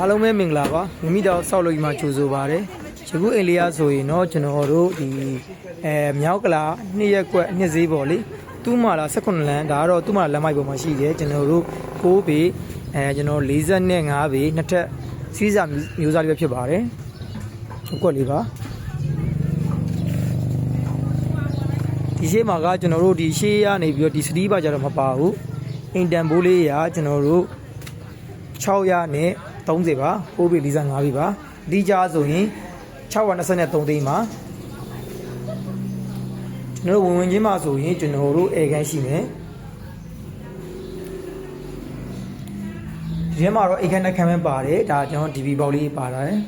အားလုံးပဲမင်္ဂလာပါမိမိတော့ဆောက်လို့ဒီမှာကြိုဆိုပါရစေယခုအိမ်လေးရဆိုရင်တော့ကျွန်တော်တို့ဒီမြောက်ကလာ2ရက်ကွက်2ဈေးပေါ့လေသူ့မှာလာ18လမ်းဒါကတော့သူ့မှာလမ်းမိုက်ပေါ်မှာရှိတယ်ကျွန်တော်တို့6ပေကျွန်တော်45ပေနှစ်ထပ်စီးစာမျိုးစားလေးပဲဖြစ်ပါတယ်ကွက်လေးပါဒီရှေ့မှာကကျွန်တော်တို့ဒီရှေ့ရနေပြီးတော့ဒီစတီးပါကြတော့မပါဘူးအိမ်တန်ဘိုးလေးရကျွန်တော်တို့600နဲ့30ပါ6ပေ45ပေပါအတိအကျဆိုရင်623သိန်းပါကျွန်တော်ဝင်ချင်းမှာဆိုရင်ကျွန်တော်တို့အေကန်ရှိမယ်ဒီထဲမှာတော့အေကန်နဲ့ခံမပါတယ်ဒါကျွန်တော် DB ပေါက်လေးပါလာတယ်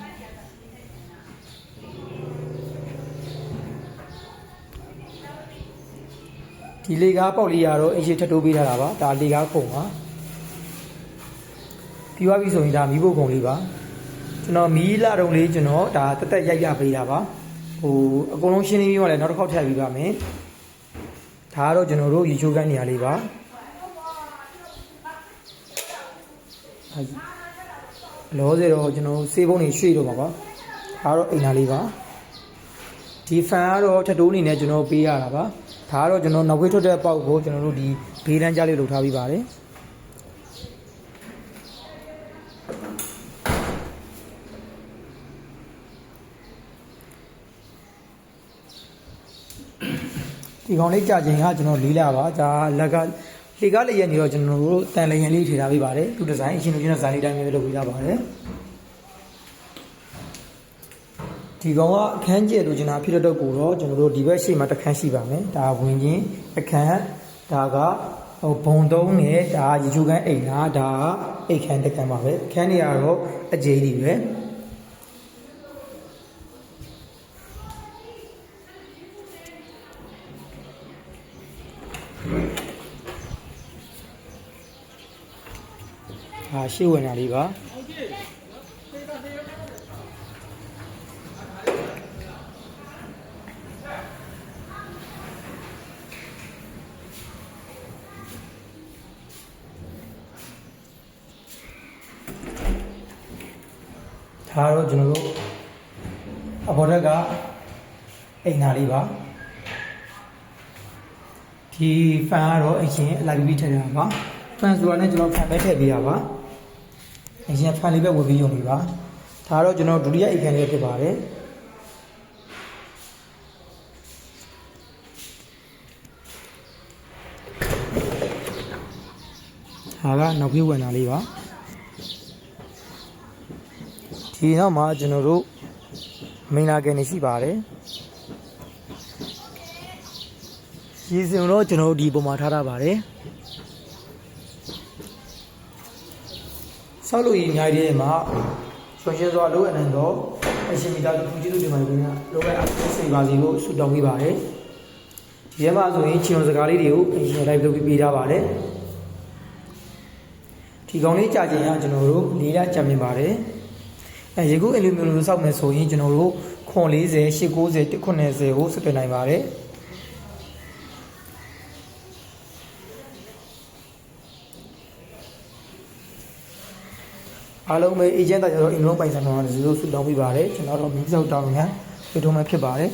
ဒီလေကားပေါက်လေးရတော့အရှိထပ်တိုးပေးထားတာပါဒါလေကားခုံပါပြီးသွားပြီဆိုရင်ဒါမီးဖို့ခုံလေးပါကျွန်တော်မီးလာတုံးလေးကျွန်တော်ဒါတက်တက်ရိုက်ပြပေးတာပါဟိုအကုန်လုံးရှင်းနေပြီးမှလည်းနောက်တစ်ခေါက်ထည့်ပြီးပါမယ်ဒါကတော့ကျွန်တော်တို့ရေချိုးကန်းနေရာလေးပါလောစေတော့ကျွန်တော်စေးပုံးတွေရွှေ့တော့ပါကွာဒါကတော့အိမ်သားလေးပါဒီဖန်ကတော့ထပ်တိုးအနေနဲ့ကျွန်တော်ပေးရတာပါဒါကတော့ကျွန်တော်နောက်ခွေးထွက်တဲ့ပေါက်ကိုကျွန်တော်တို့ဒီဘေးတန်းကြားလေးလုပ်ထားပြီးပါတယ်ဒီကောင်လေးကြာချိန်ကကျွန်တော်လေးလာပါဒါလက်ကလေကားလေးရနေတော့ကျွန်တော်တို့တန်လျင်လေးထည့်ထားပေးပါတယ်သူဒီဇိုင်းအရှင်တို့ကျွန်တော်ဇာတ်လေးတိုင်းမျိုးလုပ်ပေးရပါတယ်ဒီကောင်ကအခန်းကျဲလို့ကျွန်တော်ဖြစ်တော့ကိုတော့ကျွန်တော်တို့ဒီဘက်ရှေ့မှာတစ်ခန်းရှိပါမယ်ဒါဝင်ချင်းအခန်းဒါကဟိုဘုံသုံးနဲ့ဒါရေချိုးကန်းအိမ်လားဒါအိတ်ခန်းတစ်ခန်းပါပဲအခန်းတွေကတော့အကျဉ်းကြီးပဲရှေ့ဝင်တာလေးပါဒါတော့ကျွန်တော်တို့အပေါ်ထက်ကအိမ်သားလေးပါဒီဖန်ကတော့အရင်အလိုက်ပြီးထည့်ရတာပါဖန်ဆိုတာနဲ့ကျွန်တော်ဖန်ပဲထည့်ပေးရပါအရင်ဖန်လေးပဲဝယ်ပြီး用နေပါဒါတော့ကျွန်တော်ဒုတိယအိမ်ခန်းလေးဖြစ်ပါတယ်ဟာကနောက်ပြေးဝင်တာလေးပါဒီနောက်မှာကျွန်တော်တို့မိန်လာကန်နေရှိပါတယ်ရေစင်တော့ကျွန်တော်တို့ဒီပုံမှာထားတာပါတယ်ဆောက်လို့ရညာရေးမှာဆွန်ရှင်းစွာလိုအပ်နေတော့အရှင်မိသားစုကြည့်လို့ဒီမှာကလိုအပ်အစိမ်ပါစီကိုဆုတောင်းပေးပါတယ်ဒီထဲမှာဆိုရင်ချီုံစကားလေးတွေကိုအရှင်လိုက်လုပ်ပြီးပေးထားပါတယ်ဒီကောင်လေးကြာချိန်ကကျွန်တော်တို့၄လကြာမြင်ပါတယ်ရေကူးအလူမျိုးလိုစောက်မယ်ဆိုရင်ကျွန်တော်တို့ခွန်40 890 190ကိုစတင်နိုင်ပါတယ်အားလုံးပဲအေဂျင့်တာကျတော့အင်လုံးပိုင်ဆိုင်မှာလည်းဇီရိုဆူတောင်းပေးပါတယ်ကျွန်တော်တို့မင်းစောက်တောင်းညာပြထုံးမှဖြစ်ပါတယ်